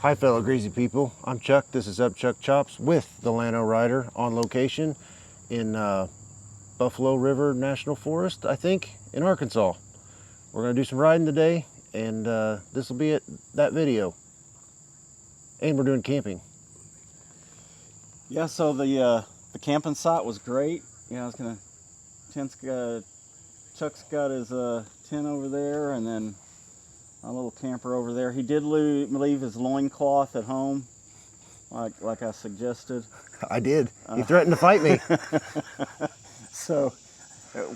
Hi fellow greasy people, I'm Chuck, this is Up Chuck Chops with the Llano Rider on location in Buffalo River National Forest, I think, in Arkansas. We're going to do some riding today and this will be that video. And we're doing camping. Yeah, so the camping site was great. Yeah, I was gonna. Chuck's got his tent over there, and then a little camper over there. He did leave his loincloth at home, like I suggested. I did. He threatened to fight me. So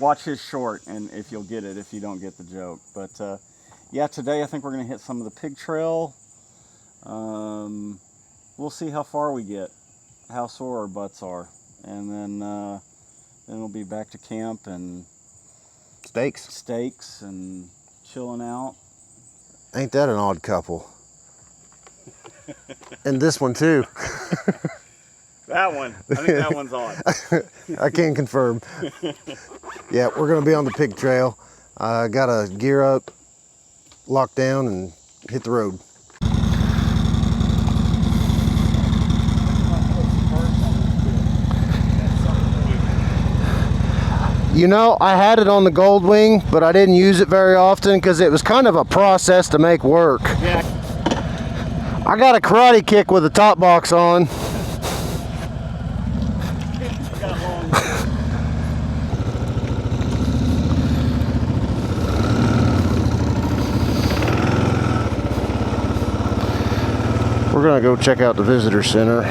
watch his short, and if you'll get it, if you don't get the joke. But yeah, today I think we're gonna hit some of the pig trail. We'll see how far we get, how sore our butts are, and then we'll be back to camp and steaks and chilling out. Ain't that an odd couple? And this one too. That one, I think that one's odd. I can confirm. Yeah, we're gonna be on the pig trail. Gotta gear up, lock down, and hit the road. You know, I had it on the Gold Wing, but I didn't use it very often because it was kind of a process to make work. Yeah. I got a karate kick with a top box on. We're gonna go check out the visitor center.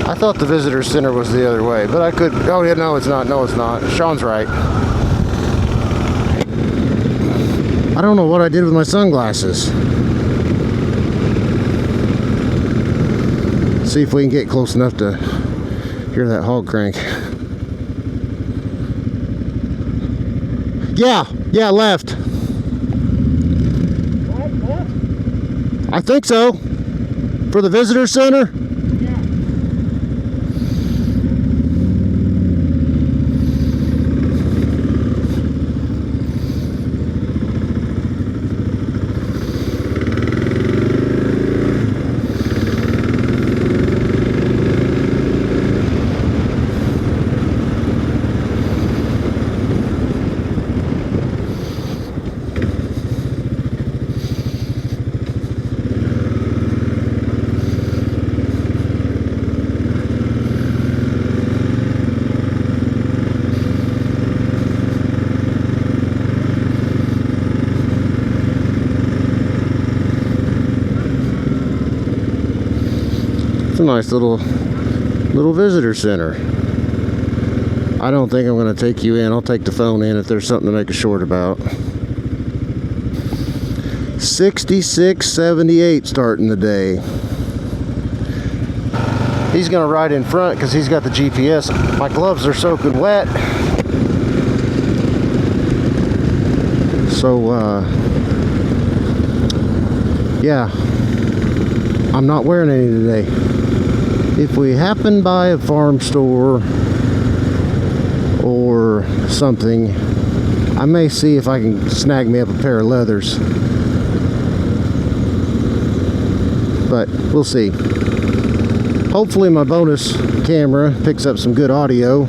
I thought the visitor center was the other way, but I could. Oh yeah, no, it's not. No, it's not. Sean's right. I don't know what I did with my sunglasses. See if we can get close enough to hear that hog crank. Yeah, left. I think so. For the visitor center. It's a nice little visitor center. I don't think I'm going to take you in. I'll take the phone in if there's something to make a short about. 66.78 starting the day. He's going to ride in front because he's got the GPS. My gloves are soaking wet. So, yeah. I'm not wearing any today. If we happen by a farm store or something, I may see if I can snag me up a pair of leathers. But we'll see. Hopefully my bonus camera picks up some good audio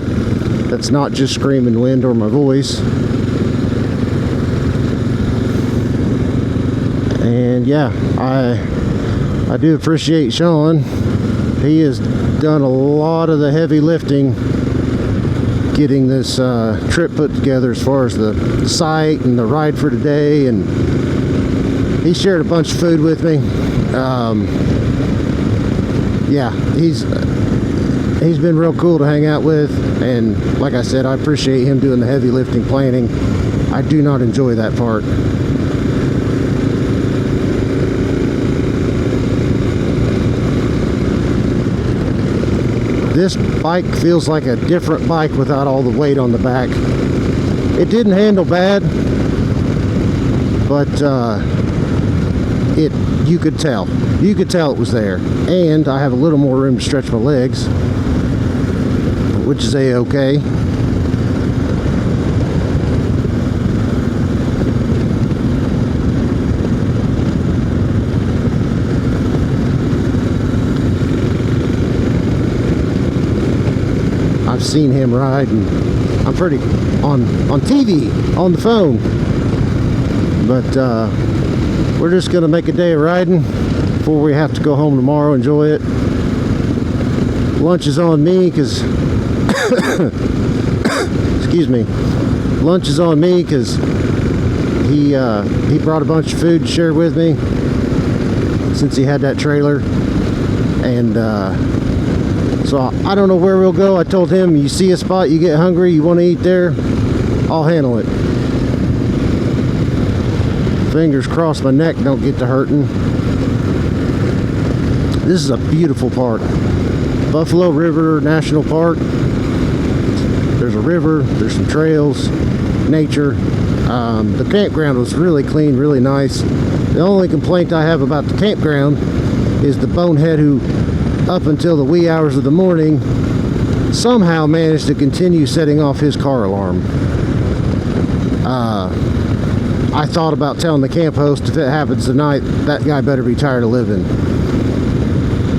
that's not just screaming wind or my voice. And yeah, I do appreciate Sean. He has done a lot of the heavy lifting getting this trip put together as far as the site and the ride for today, and he shared a bunch of food with me. Yeah, he's been real cool to hang out with, and like I said, I appreciate him doing the heavy lifting planning. I do not enjoy that part. This bike feels like a different bike without all the weight on the back. It didn't handle bad, but you could tell it was there. And I have a little more room to stretch my legs, which is a-okay. I've seen him ride, and I'm pretty on TV, on the phone. But we're just gonna make a day of riding before we have to go home tomorrow. Enjoy it. Lunch is on me because excuse me. Lunch is on me because he brought a bunch of food to share with me since he had that trailer, and so I don't know where we'll go. I told him, you see a spot, you get hungry, you want to eat there, I'll handle it. Fingers crossed my neck don't get to hurting. This is a beautiful park. Buffalo River National Park. There's a river, there's some trails, nature. The campground was really clean, really nice. The only complaint I have about the campground is the bonehead who, up until the wee hours of the morning, somehow managed to continue setting off his car alarm. I thought about telling the camp host, if it happens tonight, that guy better be tired of living.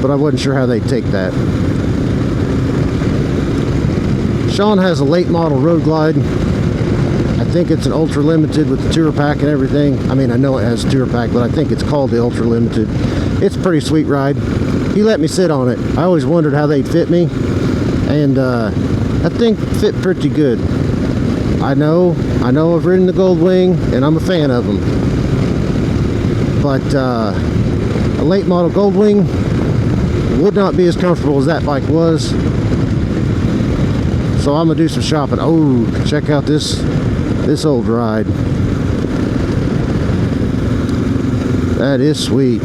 But I wasn't sure how they'd take that. Sean has a late model Road Glide. I think it's an Ultra Limited with the tour pack and everything. I mean, I know it has a tour pack, but I think it's called the Ultra Limited. It's a pretty sweet ride. He let me sit on it. I always wondered how they'd fit me, and that thing fit pretty good. I know I've ridden the Gold Wing, and I'm a fan of them. But a late model Gold Wing would not be as comfortable as that bike was. So I'm gonna do some shopping. Oh, check out this old ride. That is sweet.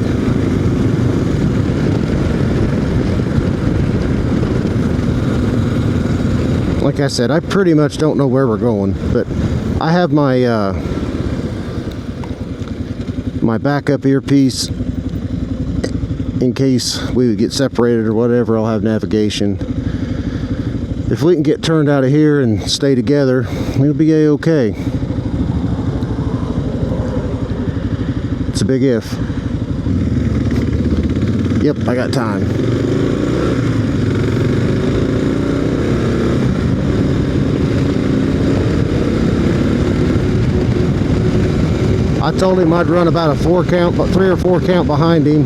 Like I said, I pretty much don't know where we're going, but I have my my backup earpiece in case we would get separated or whatever. I'll have navigation. If we can get turned out of here and stay together, it'll be a-okay. It's a big if. Yep, I got time. I told him I'd run about a 4 count, but 3 or 4 count behind him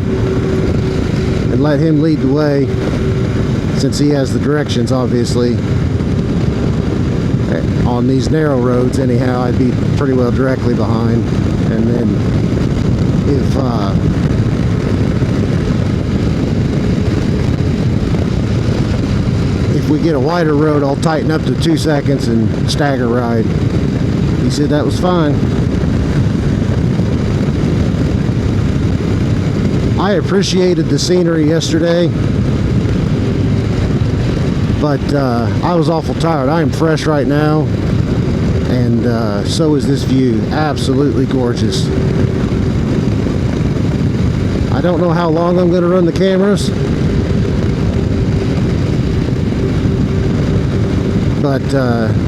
and let him lead the way, since he has the directions, obviously. On these narrow roads anyhow, I'd be pretty well directly behind. And then if we get a wider road, I'll tighten up to 2 seconds and stagger ride. He said that was fine. I appreciated the scenery yesterday, but I was awful tired. I am fresh right now, and so is this view. Absolutely gorgeous. I don't know how long I'm going to run the cameras, but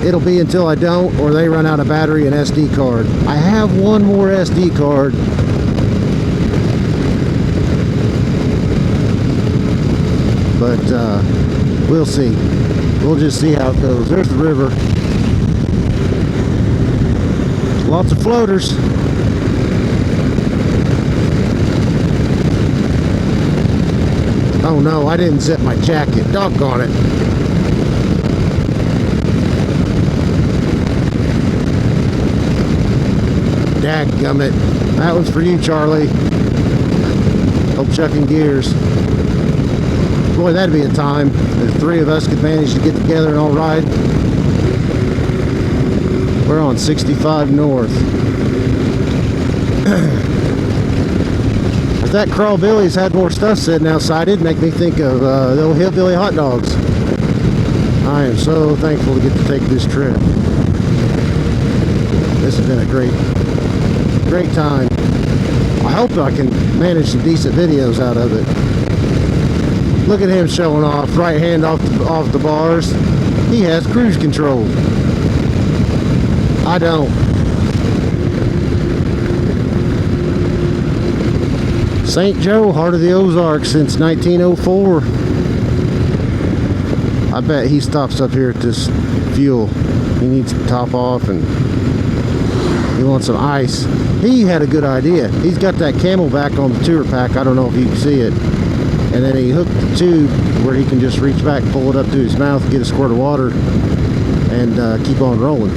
it'll be until I don't, or they run out of battery and SD card. I have one more SD card. But we'll see. We'll just see how it goes. There's the river. Lots of floaters. Oh no, I didn't zip my jacket. Doggone it. Dadgummit. That one's for you, Charlie. Hope chucking gears. Boy, that'd be a time if 3 of us could manage to get together and all ride. We're on 65 North. If that Crawl Billy's had more stuff sitting outside, it'd make me think of the old Hillbilly hot dogs. I am so thankful to get to take this trip. This has been a great time. I hope I can manage some decent videos out of it. Look at him showing off, right hand off the bars. He has cruise control. I don't. St. Joe, heart of the Ozarks since 1904. I bet he stops up here at this fuel. He needs to top off and he wants some ice. He had a good idea. He's got that Camelback on the tour pack. I don't know if you can see it. And then he hooked the tube where he can just reach back, pull it up to his mouth, get a squirt of water, and keep on rolling.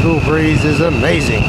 Cool breeze is amazing.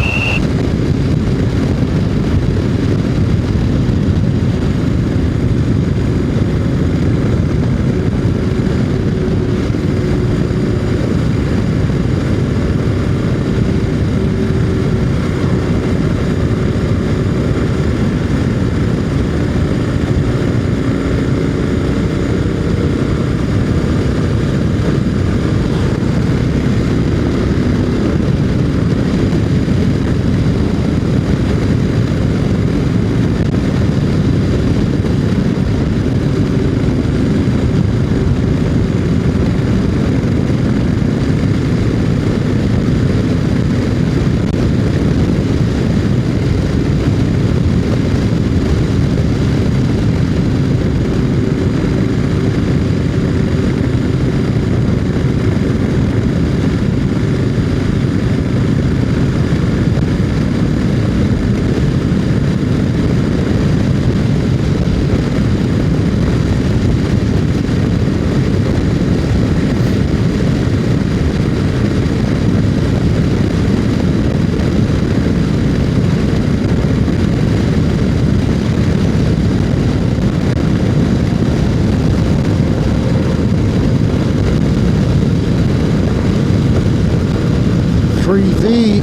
feet.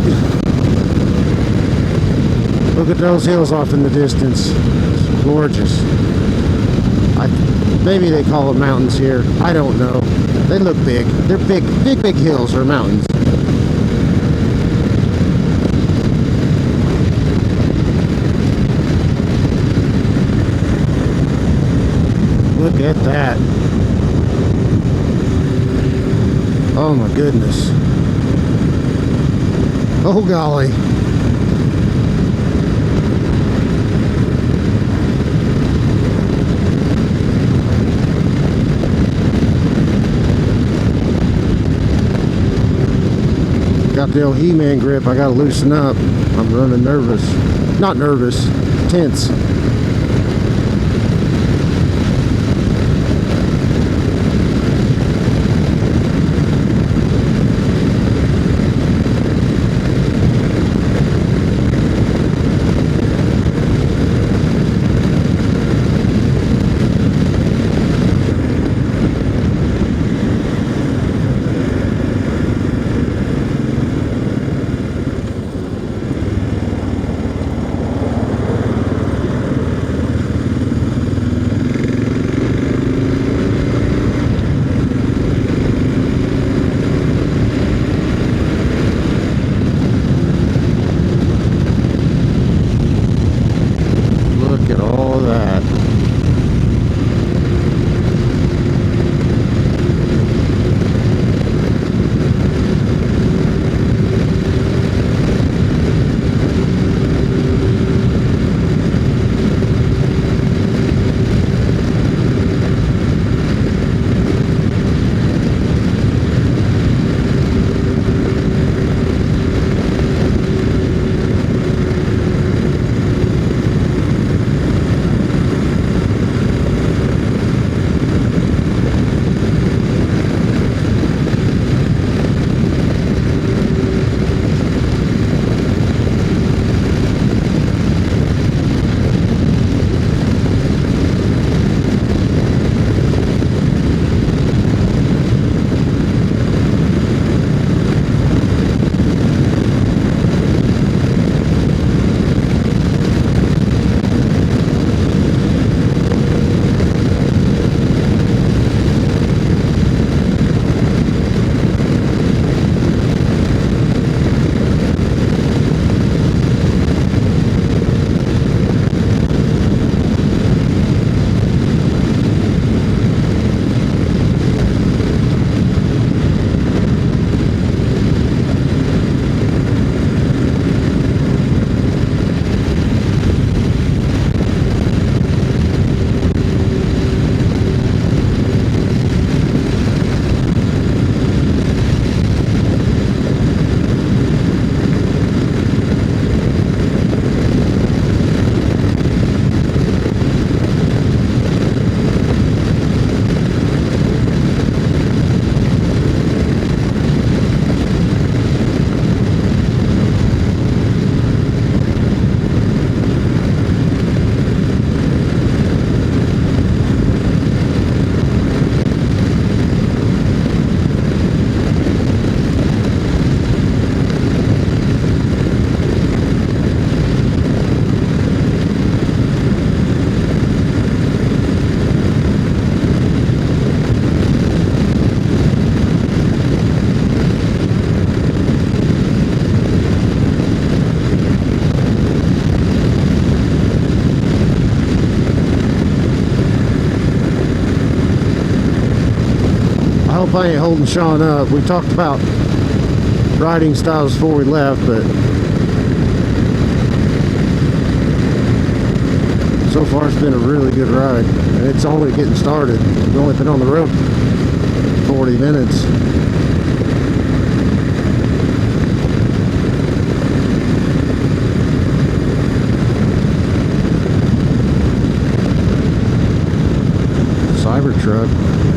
Look at those hills off in the distance. It's gorgeous. Maybe they call them mountains here. I don't know. They look big. They're big hills or mountains. Look at that. Oh my goodness. Oh golly. Got the old He-Man grip. I gotta loosen up. I'm running nervous. Not nervous, tense. plenty of holding Sean up. We talked about riding styles before we left, but so far it's been a really good ride, and it's only getting started. We've only been on the road 40 minutes. Cybertruck.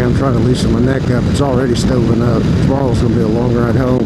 I'm trying to loosen my neck up. It's already stoving up. Tomorrow's going to be a long ride home.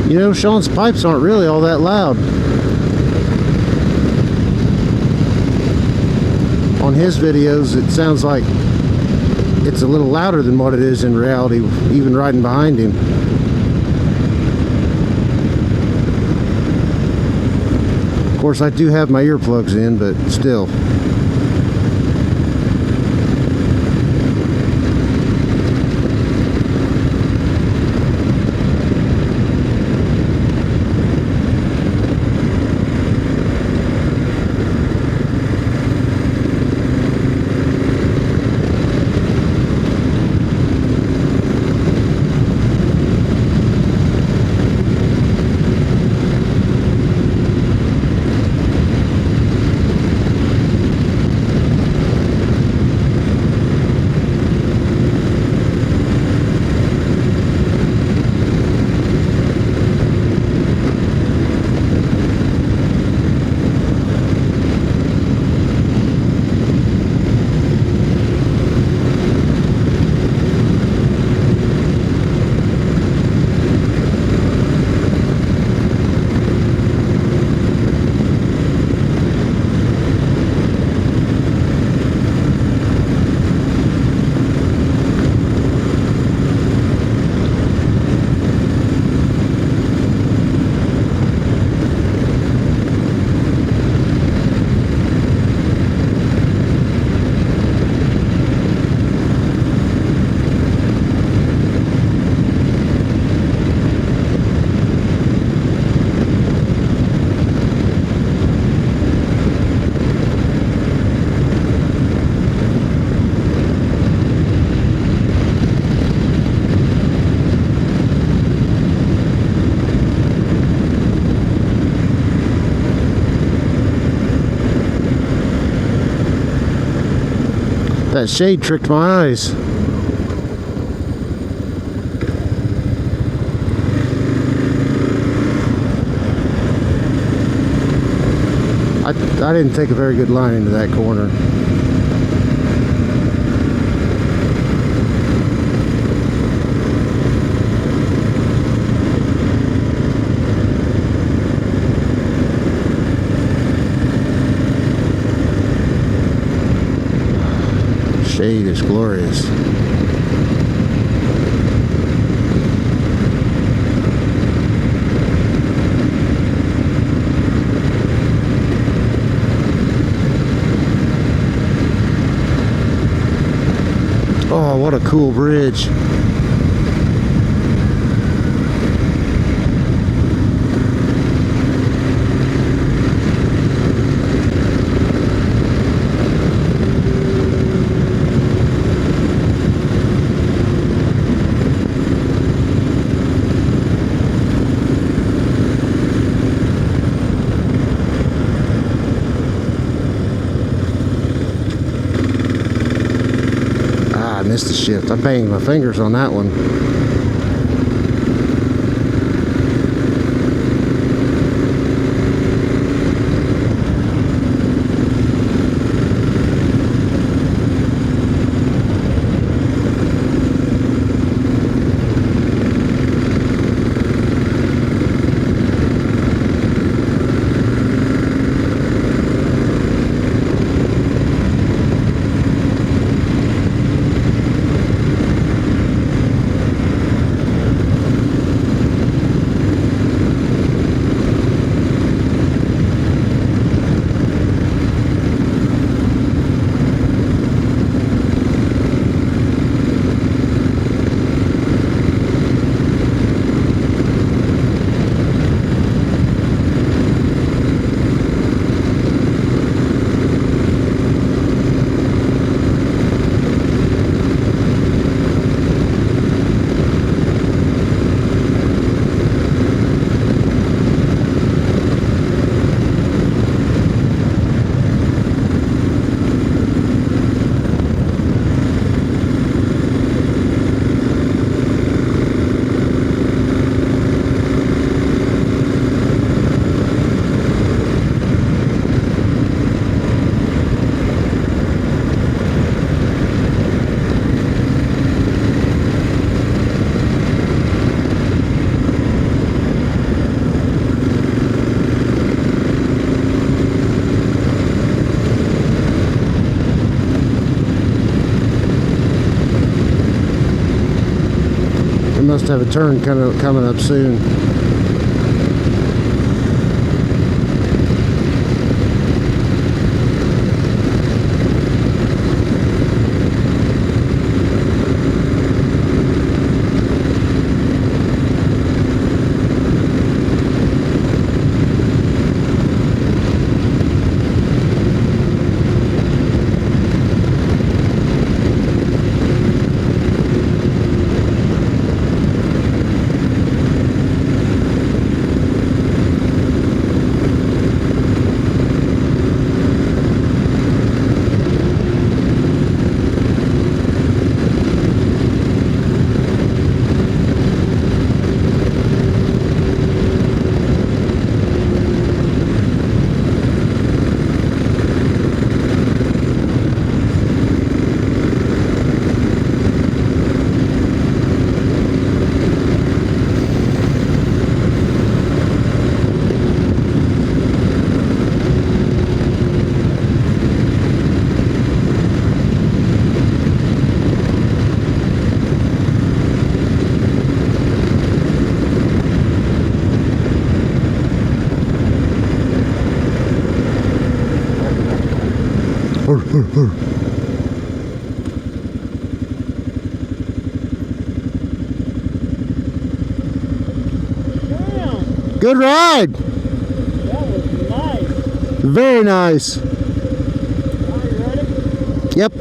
You know, Sean's pipes aren't really all that loud. On his videos, it sounds like it's a little louder than what it is in reality, even riding behind him. Of course, I do have my earplugs in, but still. That shade tricked my eyes. I didn't take a very good line into that corner. Shade is glorious. Oh, what a cool bridge. Missed the shift. I banged my fingers on that one. must have a turn coming up soon. Damn, Good ride. that was nice. Very nice. Are you ready? Yep.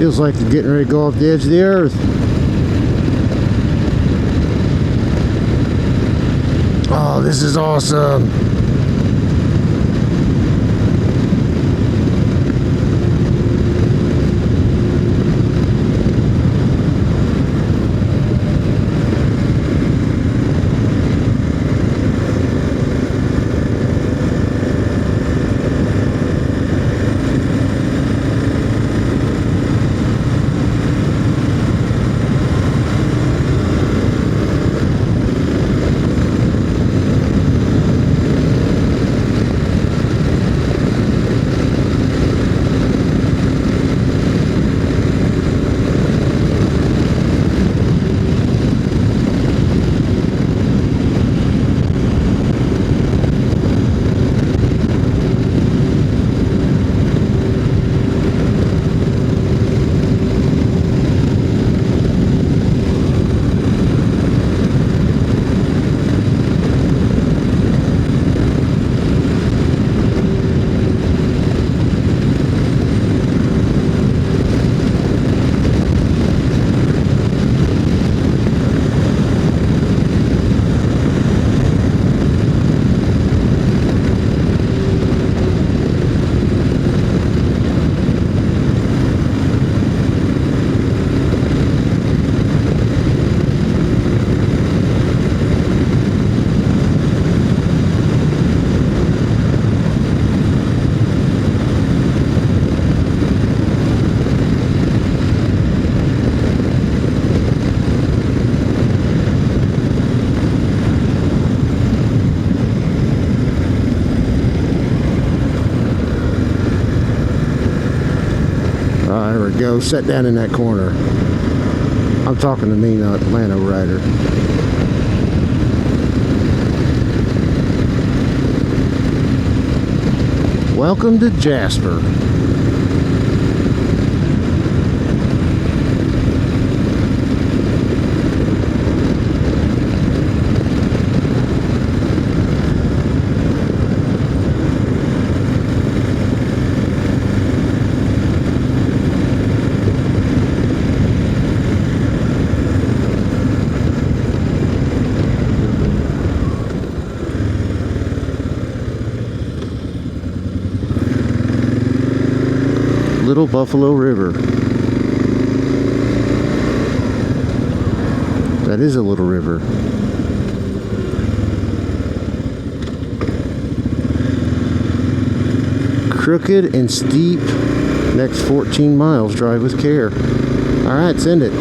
Feels like they're getting ready to go off the edge of the earth. Oh, this is awesome. There we go. Set down in that corner. I'm talking to me, not Llano Rider. Welcome to Jasper. Little Buffalo River. That is a little river. Crooked and steep. Next 14 miles, drive with care. All right, send it.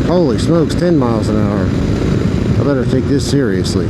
Holy smokes, 10 miles an hour. I better take this seriously.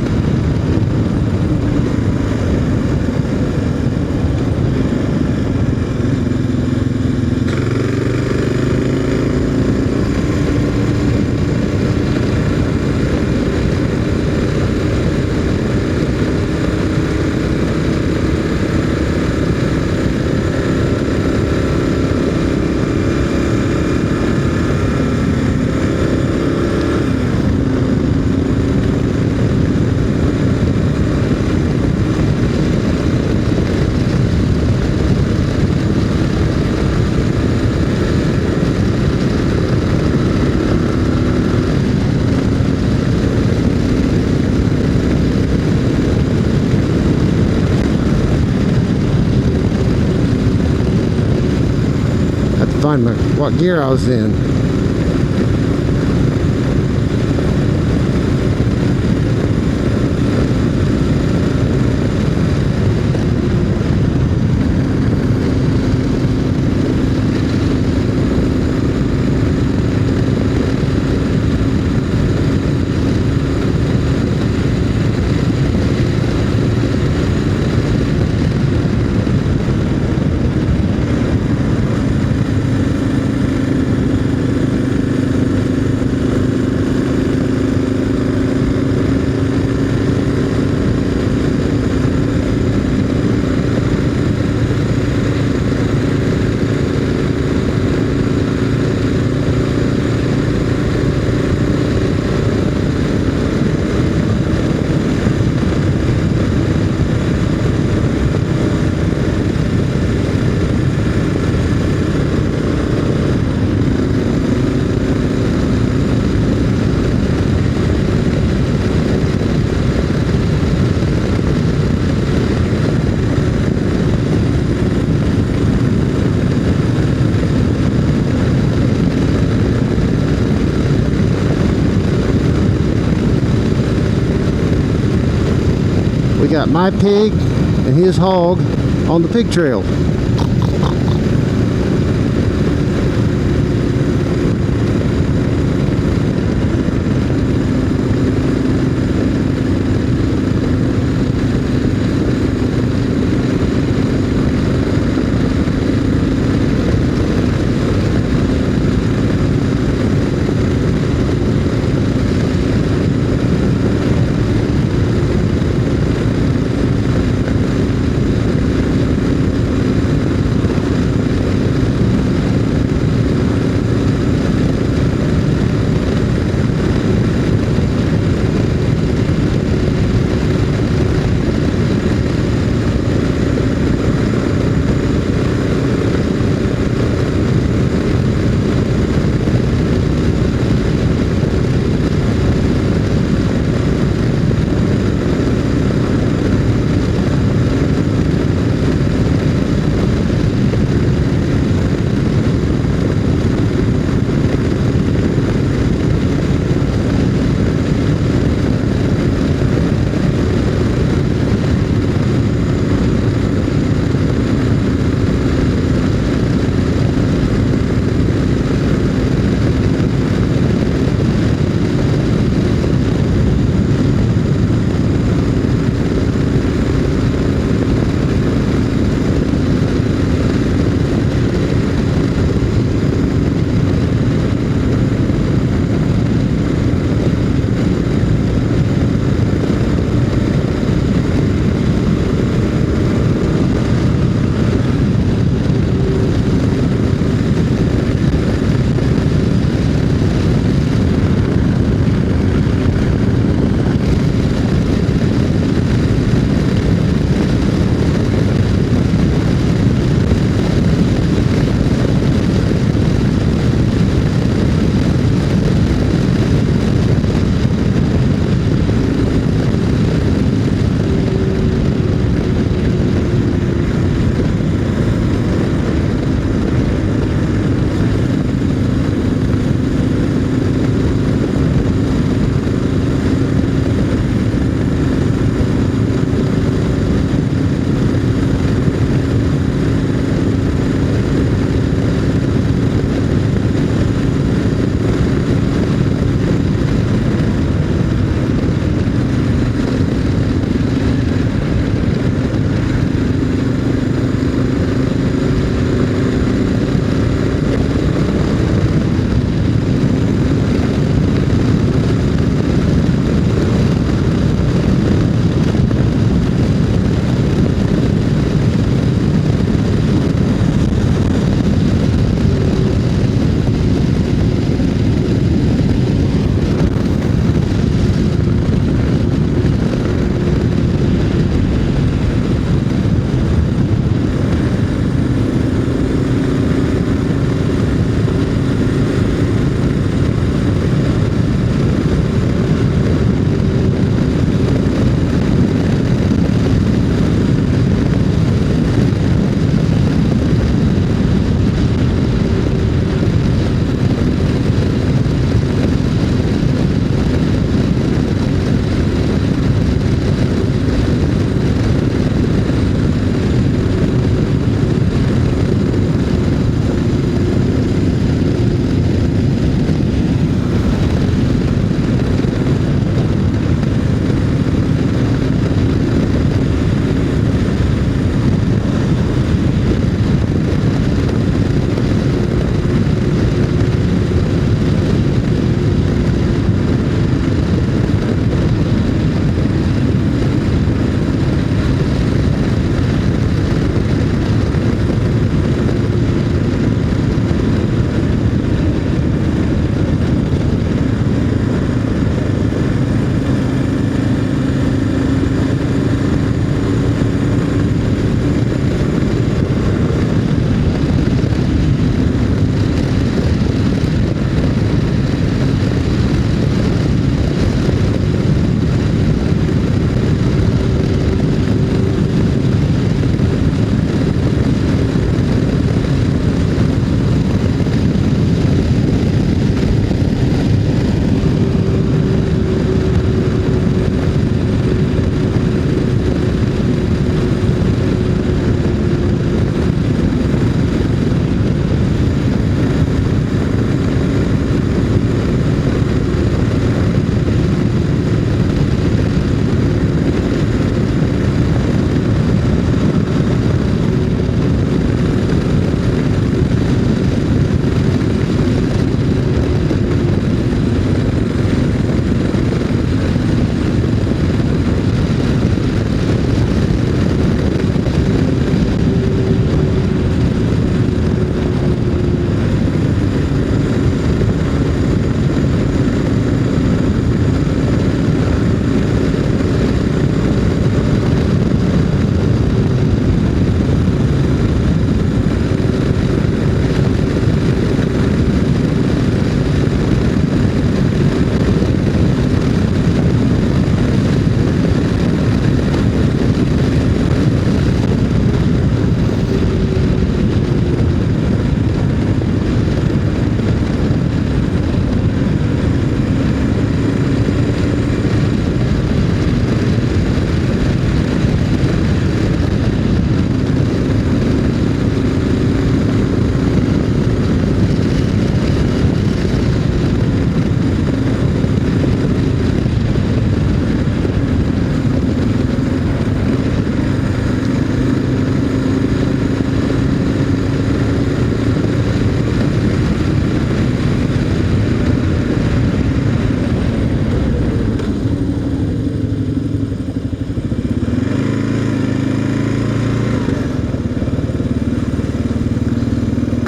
Find what gear I was in. got my pig and his hog on the pig trail.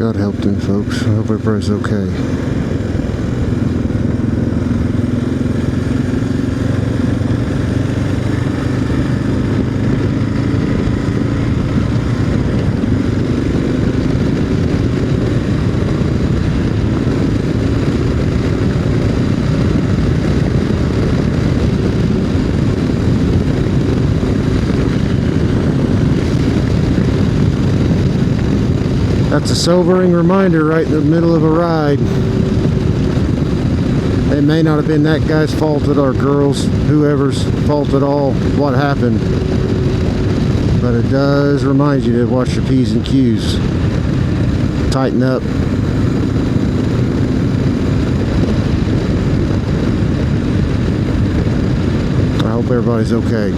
God help them folks. I hope everybody's okay. That's a sobering reminder right in the middle of a ride. It may not have been that guy's fault or girl's, whoever's fault at all, what happened. But it does remind you to watch your P's and Q's. Tighten up. I hope everybody's okay.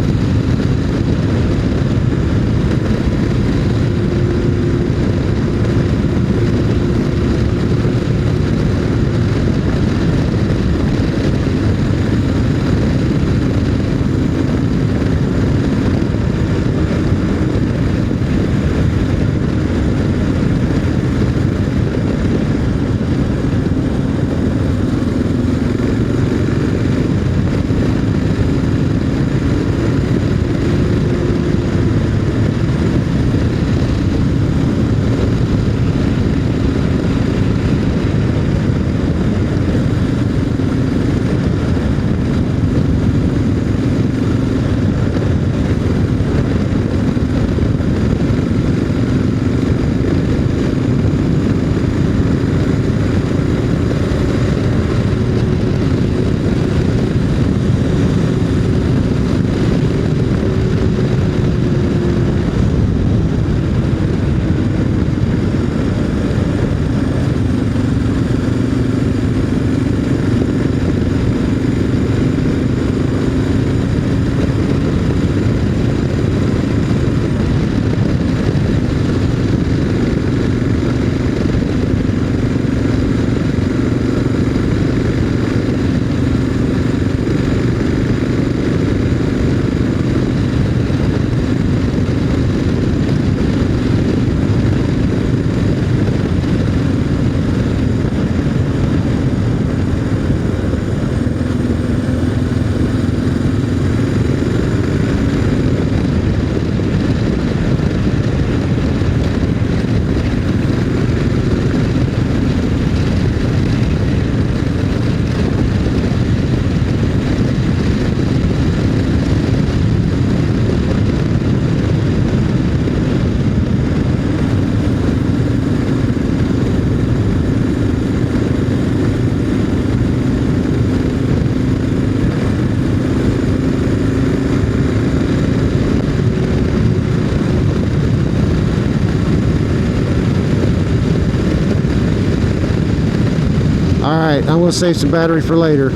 Alright, I'm going to save some battery for later.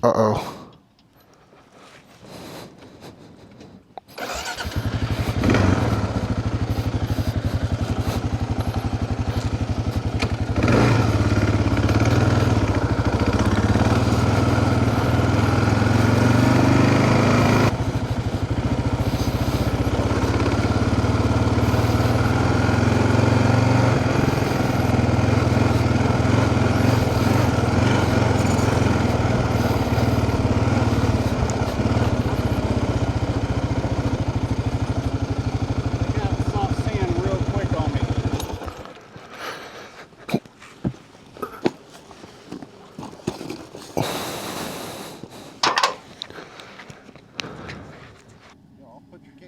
Uh-oh.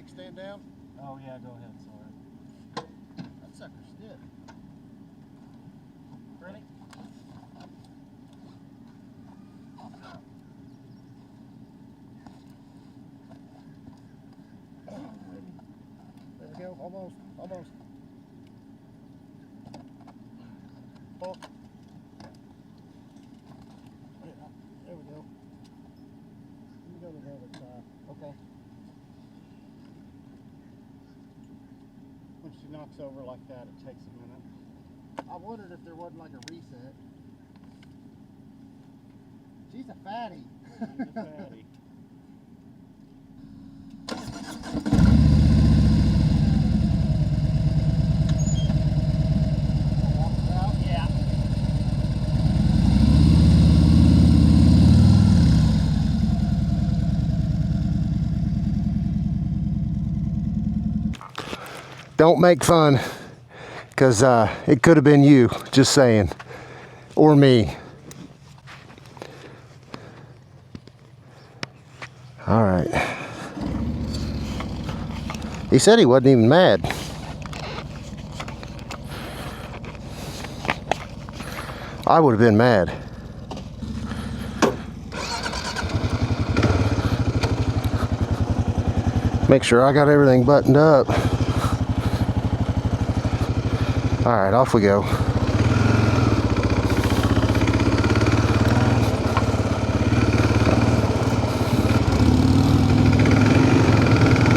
Stand down? Oh yeah, go ahead, sorry. That sucker's stiff. Ready? There we go, almost. Pull. There we go. Let me go to the other side. Okay. When she knocks over like that, it takes a minute. I wondered if there wasn't like a reset. She's a fatty. She's a fatty. Don't make fun, because it could have been you, just saying, or me. All right. He said he wasn't even mad. I would have been mad. Make sure I got everything buttoned up. All right, off we go.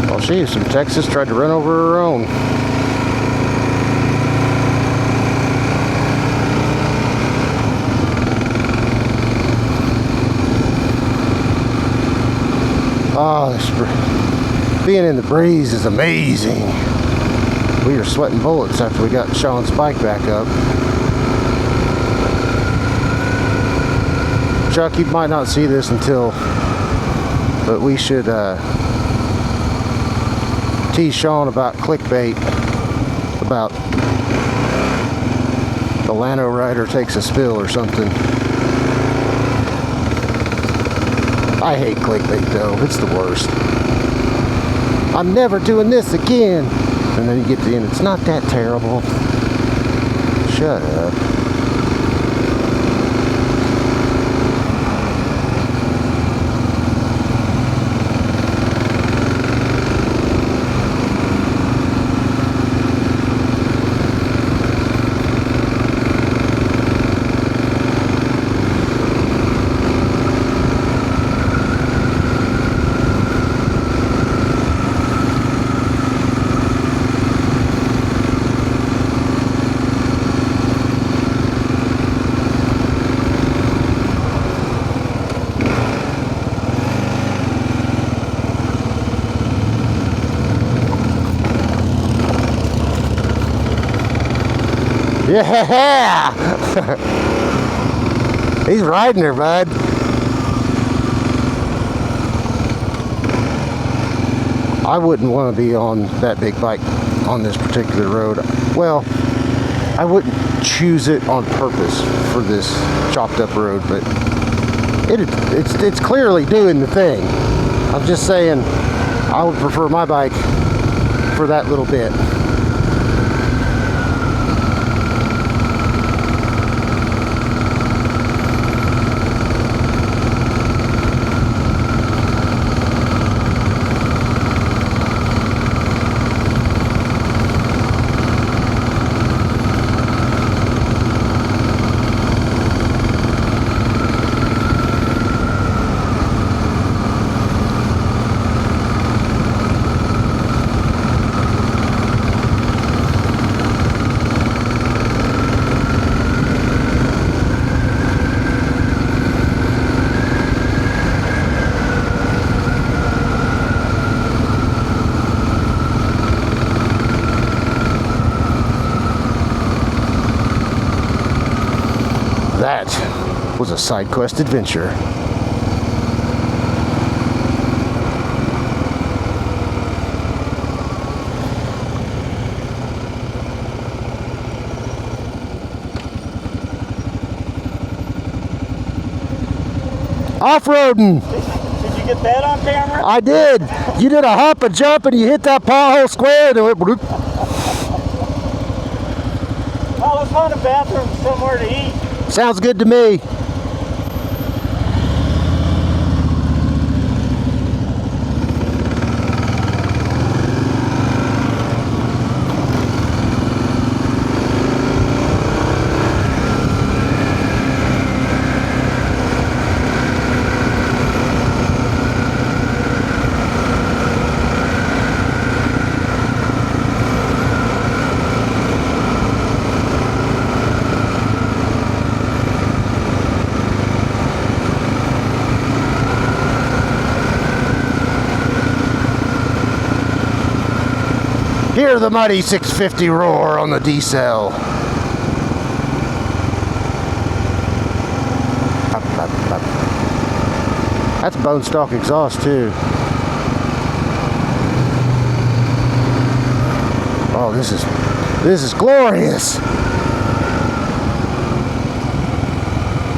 Well, she is from Texas, tried to run over her own. Oh, being in the breeze is amazing. We were sweating bullets after we got Sean's bike back up. Chuck, you might not see this but we should tease Sean about clickbait, about the Llano Rider takes a spill or something. I hate clickbait though, it's the worst. I'm never doing this again. And then you get to the end, it's not that terrible. Shut up. Yeah! He's riding her, bud. I wouldn't want to be on that big bike on this particular road. Well, I wouldn't choose it on purpose for this chopped up road, but it's clearly doing the thing. I'm just saying I would prefer my bike for that little bit. That was a side quest adventure. Off-roading. Did you get that on camera? I did. You did a hop, a jump, and you hit that pothole square, and it went bloop. Well, let's find a bathroom somewhere to eat. Sounds good to me. Hear the mighty 650 roar on the D-cell. That's bone stock exhaust too. Oh, Oh, this is glorious.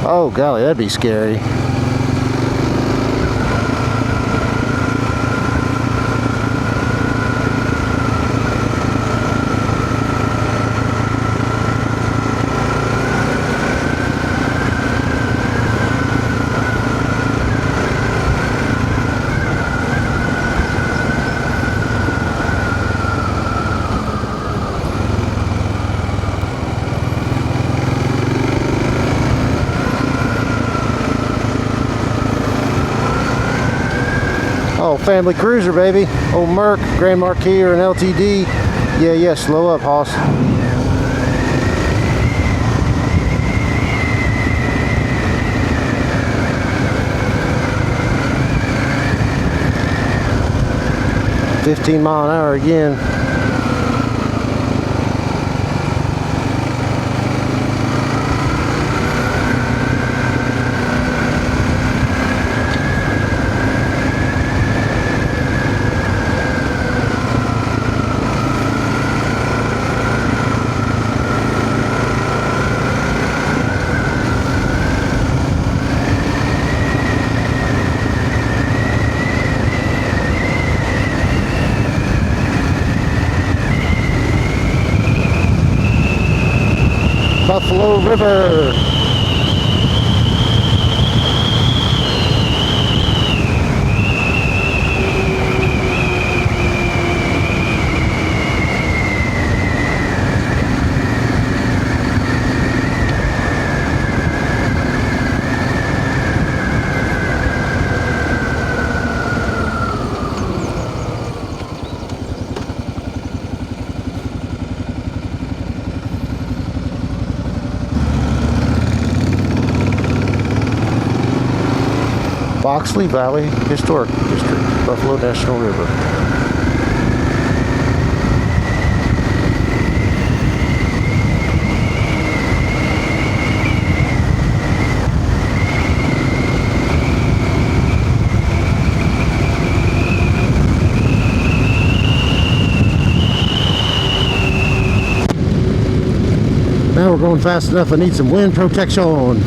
Oh golly, that'd be scary. Oh, family cruiser, baby. Old Merc, Grand Marquis, or an LTD. Yeah, slow up, hoss. $15 miles an hour again. Buffalo River. Boxley Valley Historic District, Buffalo National River. Now we're going fast enough. I need some wind protection.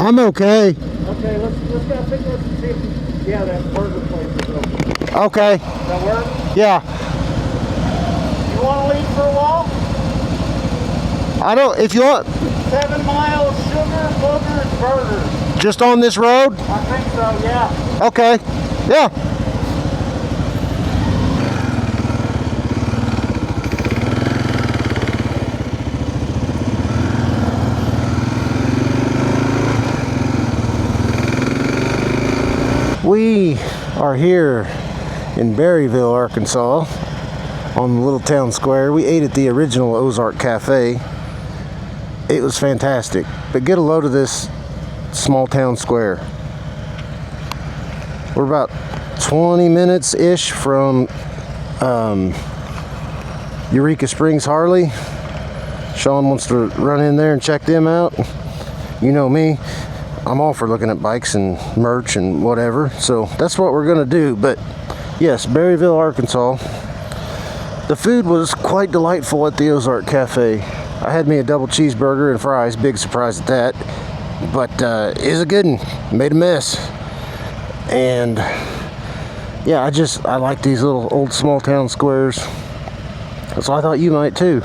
I'm okay. Okay, let's go pick up and see if, yeah, that burger place is open. Okay. Does that work? Yeah. You want to leave for a walk? I don't, if you want, 7 miles, sugar, boogers, burgers. just on this road? I think so, yeah. Okay. Yeah. We are here in Berryville, Arkansas, on the little town square. We ate at the original Ozark Cafe. It was fantastic. But get a load of this small town square. We're about 20 minutes-ish from Eureka Springs, Harley. Sean wants to run in there and check them out. You know me. I'm all for looking at bikes and merch and whatever, so that's what we're gonna do. But yes, Berryville, Arkansas. The food was quite delightful at the Ozark Cafe. I had me a double cheeseburger and fries, big surprise at that. But it was a good one. Made a mess. And yeah, I like these little old small town squares. So I thought you might too.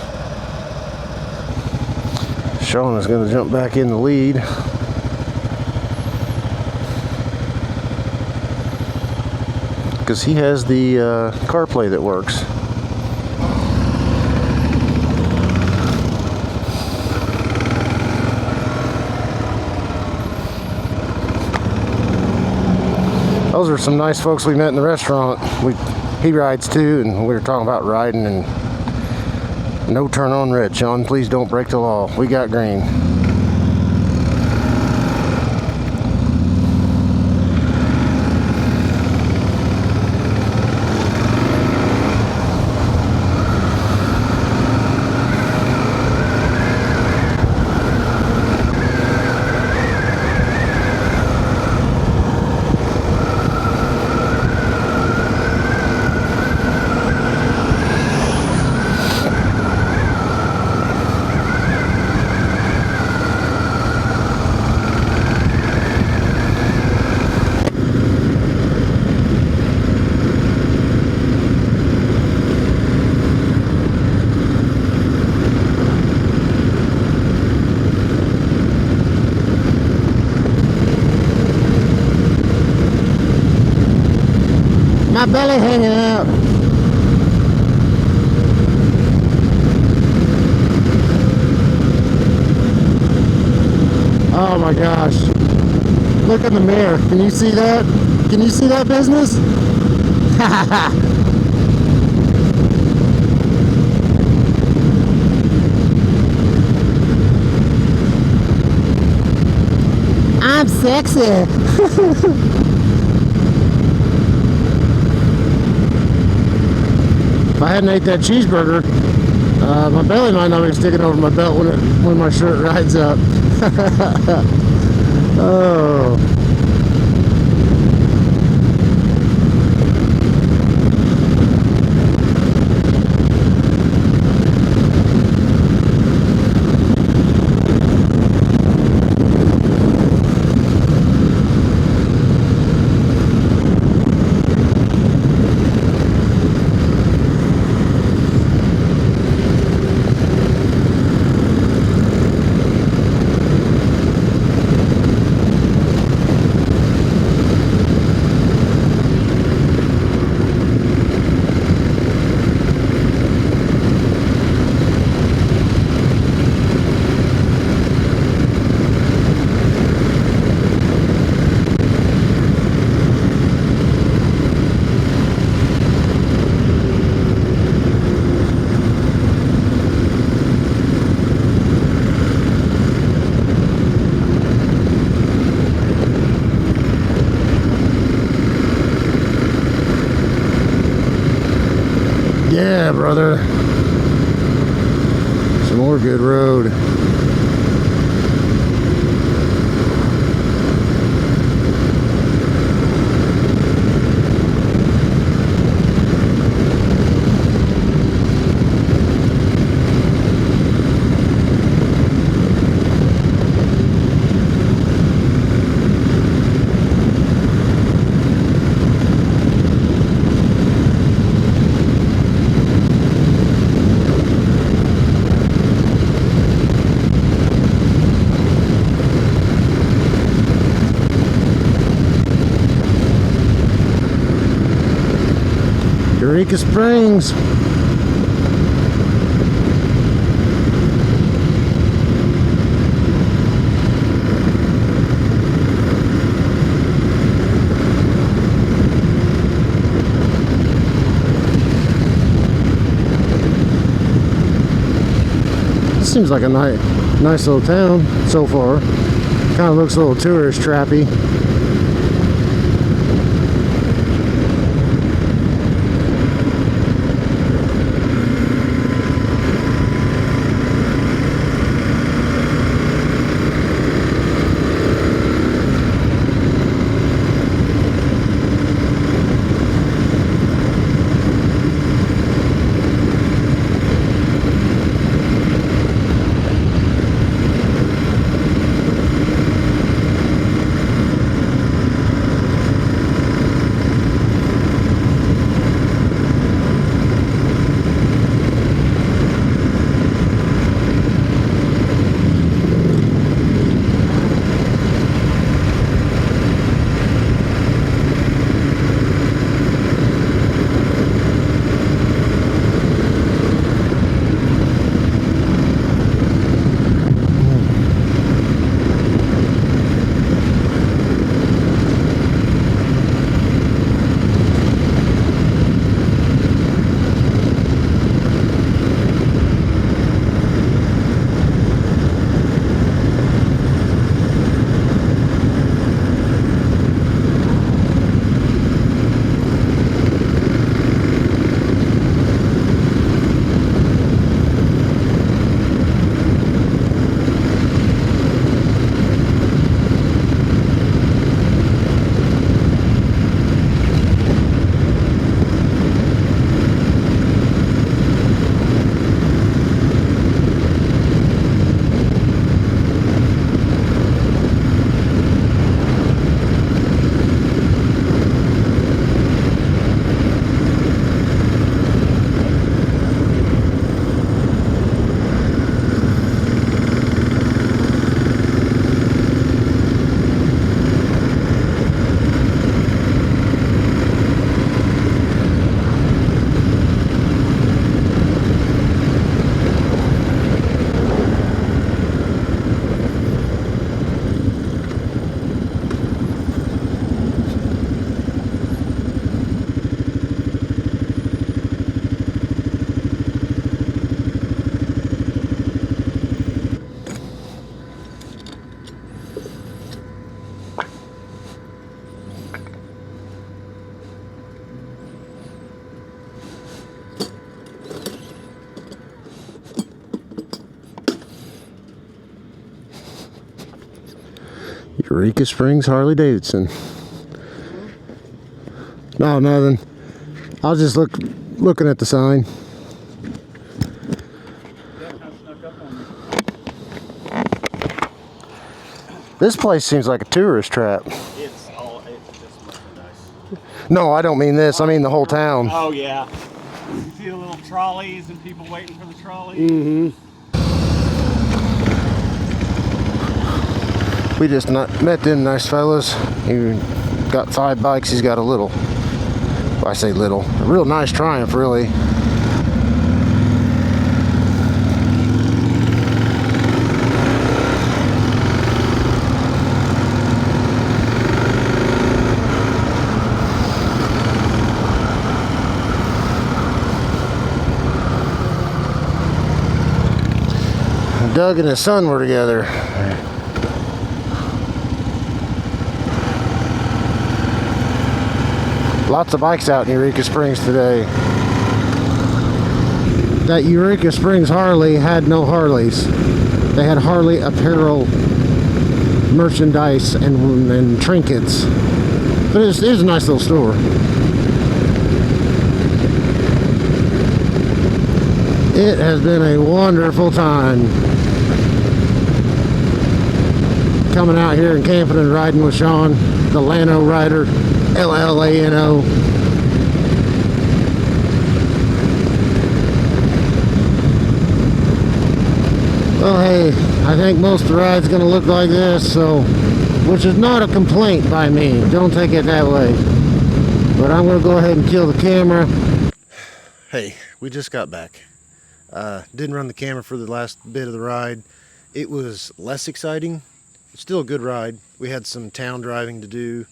Sean is gonna jump back in the lead. Because he has the CarPlay that works. Those are some nice folks we met in the restaurant. He rides too, and we were talking about riding and no turn on red. Sean, please don't break the law. We got green. My belly hanging out. Oh my gosh. Look in the mirror. Can you see that? Can you see that business? I'm sexy. If I hadn't ate that cheeseburger, my belly might not be sticking over my belt when my shirt rides up. Oh. Yeah, brother. Some more good road. Eureka Springs. Seems like a nice little town so far. Kind of looks a little tourist trappy. Eureka Springs, Harley Davidson. No, nothing. I was just looking at the sign. This place seems like a tourist trap. It's just merchandise. No, I don't mean this. I mean the whole town. Oh yeah. You see the little trolleys and people waiting for the trolleys. Mm-hmm. We just met them nice fellas. He got 5 bikes. He's got a little. Well, I say little. A real nice Triumph, really. Doug and his son were together. Lots of bikes out in Eureka Springs today. That Eureka Springs Harley had no Harleys. They had Harley apparel, merchandise, and trinkets. But it was a nice little store. It has been a wonderful time coming out here and camping and riding with Sean, the Llano Rider, L-L-A-N-O. Well, hey, I think most of the ride's gonna look like this, so, which is not a complaint by me. Don't take it that way. But I'm gonna go ahead and kill the camera. Hey, we just got back. Didn't run the camera for the last bit of the ride. It was less exciting. It's still a good ride. We had some town driving to do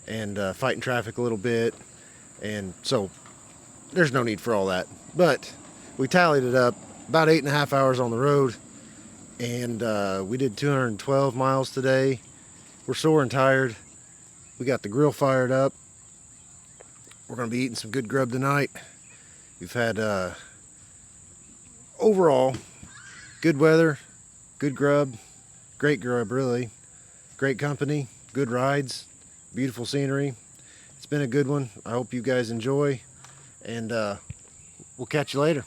and fighting traffic a little bit. And so there's no need for all that. But we tallied it up, about 8.5 hours on the road. And we did 212 miles today. We're sore and tired. We got the grill fired up. We're gonna be eating some good grub tonight. We've had overall good weather, good grub, great grub really, great company, good rides, beautiful scenery. It's been a good one. I hope you guys enjoy, and we'll catch you later.